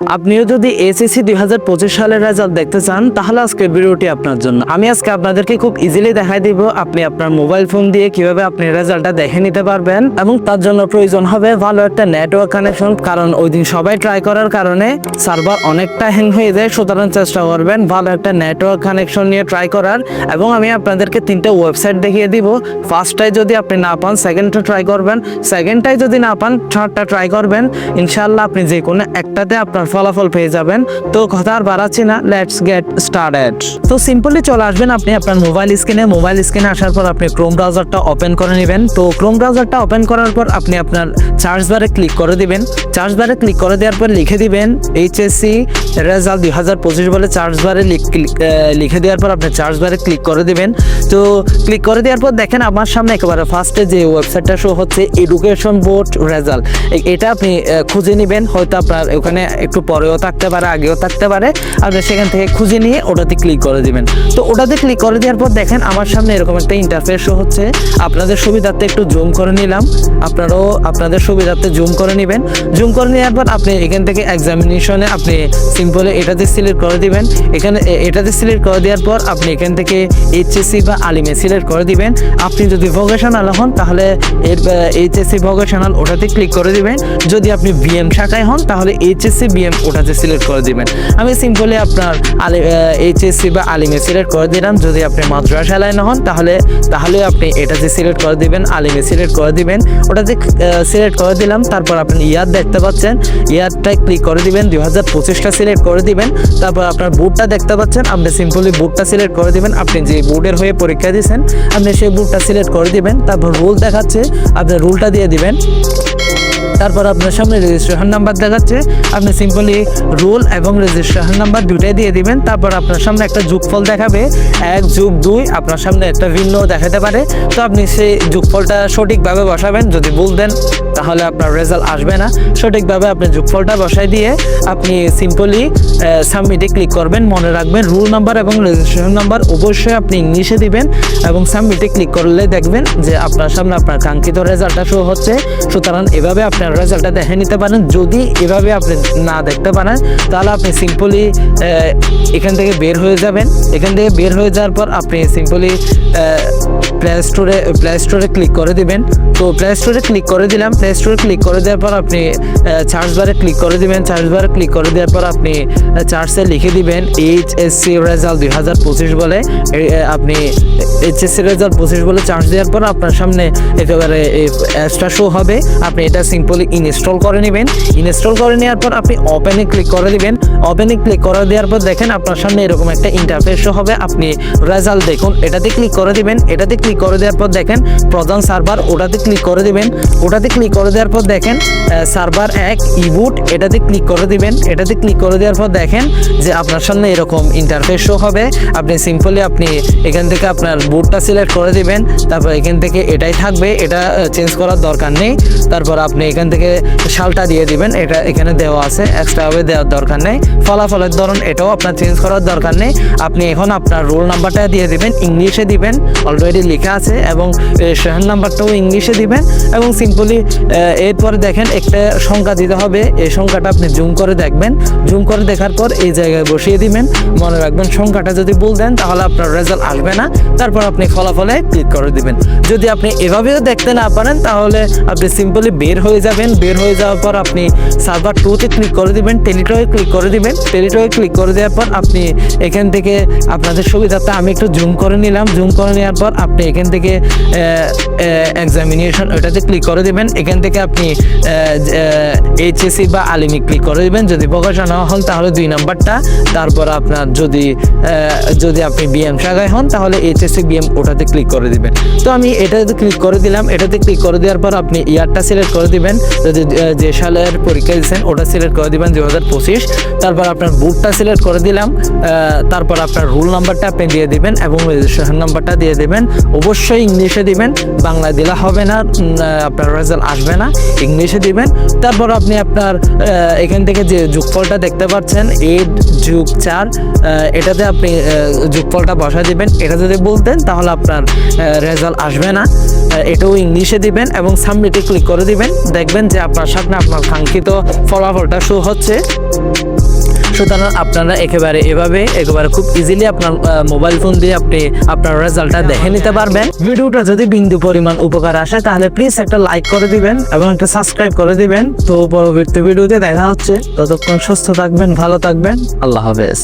আপনিও যদি এসএসসি 2025 সালের রেজাল্ট দেখতে চান তাহলে আজকের ভিডিওটি আপনার জন্য। আমি আজকে আপনাদেরকে খুব ইজিলি দেখাই দিব আপনি আপনার মোবাইল ফোন দিয়ে কিভাবে আপনি রেজাল্টটা দেখে নিতে পারবেন, এবং তার জন্য প্রয়োজন হবে ভালো একটা নেটওয়ার্ক কানেকশন। কারণ ওই দিন সবাই ট্রাই করার কারণে সার্ভার অনেকটা হ্যাং হয়ে যায়, সুতরাং চেষ্টা করবেন ভালো একটা নেটওয়ার্ক কানেকশন নিয়ে ট্রাই করার। এবং আমি আপনাদেরকে 3টে ওয়েবসাইট দেখিয়ে দিব। ফার্স্টটাই যদি আপনি না পান সেকেন্ডটা ট্রাই করবেন, সেকেন্ডটাই যদি না পান থার্ডটা ট্রাই করবেন। ইনশাআল্লাহ আপনি যে কোনো একটাতে আপনার ফলাফল পেয়ে যাবেন। তো কথা আর বাড়াচ্ছি না, লেটস গেট স্টার্টেড। তো সিম্পলি চলে আসবেন আপনি আপনার মোবাইল স্ক্রিনে আসার পর আপনি ক্রোম ব্রাউজারটা ওপেন করে নেবেন। তো ক্রোম ব্রাউজারটা ওপেন করার পর আপনি আপনার সার্চ বারে ক্লিক করে দিবেন। সার্চ বারে ক্লিক করে দেওয়ার পর লিখে দিবেন এইচএসসি রেজাল্ট 2025 বলে সার্চ বারে লিখে দেওয়ার পর আপনি সার্চ বারে ক্লিক করে দিবেন। তো ক্লিক করে দেওয়ার পর দেখেন আমার সামনে একেবারে ফার্স্টে যে ওয়েবসাইটটা শো হচ্ছে এডুকেশন বোর্ড রেজাল্ট, এটা আপনি খুঁজে নেবেন। হয়তো আপনার ওখানে একটু পরেও থাকতে পারে, আগেও থাকতে পারে। আপনি সেখান থেকে খুঁজে নিয়ে ওটাতে ক্লিক করে দিবেন। তো ওটাতে ক্লিক করে দেওয়ার পর দেখেন আমার সামনে এরকম একটা ইন্টারফেস শো হচ্ছে। আপনাদের সুবিধার্থে একটু জুম করে নিলাম, আপনারাও আপনাদের সুবিধার্থে জুম করে নেবেন। জুম করে নেওয়ার পর আপনি এখান থেকে এক্সামিনেশনে আপনি সিম্পলি এটাতে সিলেক্ট করে দিবেন। এখানে এটাতে সিলেক্ট করে দেওয়ার পর আপনি এখান থেকে এইচএসসি বা আলিমে সিলেক্ট করে দিবেন। আপনি যদি ভোকেশনাল হন তাহলে এর এইচএসসি ভোকেশনাল ওটাতে ক্লিক করে দিবেন। যদি আপনি বিএম শাখায় হন তাহলে এইচএসসি বিএম ওটাতে সিলেক্ট করে দিবেন। আমি সিম্পলি আপনার এইচএসসি বা আলিমে সিলেক্ট করে দিলাম। যদি আপনি মাদ্রাসা লাইনে হন তাহলে আপনি এটাতে সিলেক্ট করে দিবেন, আলিমে সিলেক্ট করে দিবেন। ওটাতে সিলেক্ট করে দিলাম। তারপর আপনি ইয়ার দেখতে পাচ্ছেন, ইয়ারটাই ক্লিক করে দিবেন, 2025টা সিলেক্ট করে দিবেন। তারপর আপনার বোর্ডটা দেখতে পাচ্ছেন, আপনি সিম্পলি বোর্ডটা সিলেক্ট করে দিবেন। আপনি যে বোর্ডের হয়ে পরীক্ষা দিয়েছেন আপনি সেই বোর্ডটা সিলেক্ট করে দিবেন। তারপর রুল দেখাচ্ছে, আপনি রুলটা দিয়ে দিবেন। তারপর আপনার সামনে রেজিস্ট্রেশন নাম্বার দেখাচ্ছে, আপনি সিম্পলি রুল এবং রেজিস্ট্রেশন নাম্বার দুটাই দিয়ে দিবেন। তারপর আপনার সামনে একটা যোগফল দেখাবে 1+2, আপনার সামনে একটা ভিন্ন দেখাতে পারে। তো আপনি সেই যোগফলটা সঠিকভাবে বসাবেন। যদি ভুল দেন তাহলে আপনার রেজাল্ট আসবে না। সঠিকভাবে আপনি যোগফলটা বসাই দিয়ে আপনি সিম্পলি সাবমিটে ক্লিক করবেন। মনে রাখবেন রুল নাম্বার এবং রেজিস্ট্রেশন নাম্বার অবশ্যই আপনি ইংলিশে দিবেন এবং সাবমিটে ক্লিক করলে দেখবেন যে আপনার সামনে আপনার কাঙ্ক্ষিত রেজাল্টটা শো হচ্ছে। সুতরাং এভাবে আপনার রেজাল্টটা দেখে নিতে পারেন। যদি এভাবে আপনি না দেখতে পারেন তাহলে আপনি সিম্পলি এখান থেকে বের হয়ে যাবেন। এখান থেকে বের হয়ে যাওয়ার পর আপনি সিম্পলি প্লে স্টোরে ক্লিক করে দিবেন। তো প্লে স্টোরে ক্লিক করে দিলাম। প্লে স্টোরে ক্লিক করে দেওয়ার পর আপনি সার্চ বারে ক্লিক করে দিবেন। সার্চ বারে ক্লিক করে দেওয়ার পর আপনি সার্চে লিখে দিবেন এইচএসসি রেজাল্ট 2025 বলে। আপনি এইচএসসি রেজাল্ট 25 বলে সার্চ দেওয়ার পর আপনার সামনে একেবারে অ্যাপসটা শো হবে। আপনি এটা সিম্পলি ইনস্টল করে নেবেন। ইনস্টল করে নেওয়ার পর আপনি ওপেনে ক্লিক করে দিবেন। ওপেনে ক্লিক করে দেওয়ার পর দেখেন আপনার সামনে এরকম একটা ইন্টারফেস শো হবে। আপনি রেজাল্ট দেখুন, এটাতে ক্লিক করে দিবেন। এটাতে ক্লিক করে দেওয়ার পর দেখেন প্রধান সার্ভার, ওটাতে ক্লিক করে দিবেন। ওটাতে ক্লিক করে দেওয়ার পর দেখেন সার্ভার 1 ইবুট, এটাতে ক্লিক করে দিবেন। এটাতে ক্লিক করে দেওয়ার পর দেখেন যে আপনার সামনে এরকম ইন্টারফেস শো হবে। আপনি সিম্পলি আপনি এখান থেকে আপনার বুটটা সিলেক্ট করে দিবেন। তারপর এখান থেকে এটাই থাকবে, এটা চেঞ্জ করার দরকার নেই। তারপর আপনি এখান থেকে সালটা দিয়ে দিবেন, এটা এখানে দেওয়া আছে, এক্সট্রাভাবে দেওয়ার দরকার নেই। ফলাফলের ধরন এটাও আপনার চেঞ্জ করার দরকার নেই। আপনি এখন আপনার রোল নাম্বারটা দিয়ে দিবেন, ইংলিশে দিবেন, অলরেডি লেখা আছে, এবং রেজিস্ট্রেশন নাম্বারটাও ইংলিশে দিবেন। এবং সিম্পলি এরপরে দেখেন একটা সংখ্যা দিতে হবে। এই সংখ্যাটা আপনি জুম করে দেখবেন। জুম করে দেখার পর এই জায়গায় বসিয়ে দিবেন। মনে রাখবেন সংখ্যাটা যদি ভুল দেন তাহলে আপনার রেজাল্ট আসবে না। তারপর আপনি ফলাফলে ক্লিক করে দিবেন। যদি আপনি এভাবেও দেখতে না পারেন তাহলে আপনি সিম্পলি বের হয়ে যাবেন। বের হয়ে যাওয়ার পর আপনি সার্ভার 2তে ক্লিক করে দিবেন, টেলিটয়ে ক্লিক করে দিবেন। টেলিটয়ে ক্লিক করে দেওয়ার পর আপনি এখান থেকে আপনাদের সুবিধার্থে আমি একটু জুম করে নিলাম। জুম করে নেওয়ার পর আপনি এখান থেকে এক্সামিনেশন ওইটাতে ক্লিক করে দিবেন। এখান থেকে আপনি এইচএসসি বা আলিমি ক্লিক করে দিবেন। যদি ভোকেশনাল হন তাহলে 2 নাম্বারটা। তারপর আপনার যদি আপনি বিএম শাখায় হন তাহলে এইচএসসি বিএম ওটাতে ক্লিক করে দিবেন। তো আমি এটাতে ক্লিক করে দিলাম। এটাতে ক্লিক করে দেওয়ার পর আপনি ইয়ারটা সিলেক্ট করে দিবেন। যদি যে সালের পরীক্ষা দিচ্ছেন ওটা সিলেক্ট করে দিবেন 2025। তারপর আপনার বুটটা সিলেক্ট করে দিলাম। তারপর আপনার রুল নাম্বারটা আপনি দিয়ে দিবেন এবং রেজিস্ট্রেশন নাম্বারটা দিয়ে দেবেন। অবশ্যই ইংলিশে দিবেন, বাংলা দিলে হবে না, আপনার রেজাল্ট আসবে না। ইংলিশে দিবেন। তারপর আপনি আপনার এখান থেকে যে যোগফলটা দেখতে পাচ্ছেন 8+4, এটাতে আপনি যোগফলটা বসা দিবেন। এটা যদি বলতেন তাহলে আপনার রেজাল্ট আসবে না। এটাও ইংলিশে দিবেন এবং সাবমিটে ক্লিক করে দিবেন। দেখবেন যে আপনার সামনে আপনার কাঙ্ক্ষিত ফলাফলটা শো হচ্ছে। সুতরাং আপনারা একেবারে খুব ইজিলি আপনার মোবাইল ফোন দিয়ে আপনি আপনার রেজাল্টটা দেখে নিতে পারবেন। ভিডিওটা যদি বিন্দু পরিমাণ উপকার আসে তাহলে প্লিজ একটা লাইক করে দিবেন এবং একটা সাবস্ক্রাইব করে দিবেন। তো পরবর্তী ভিডিওতে দেখা হচ্ছে। ততক্ষণ সুস্থ থাকবেন, ভালো থাকবেন। আল্লাহ হাফেজ।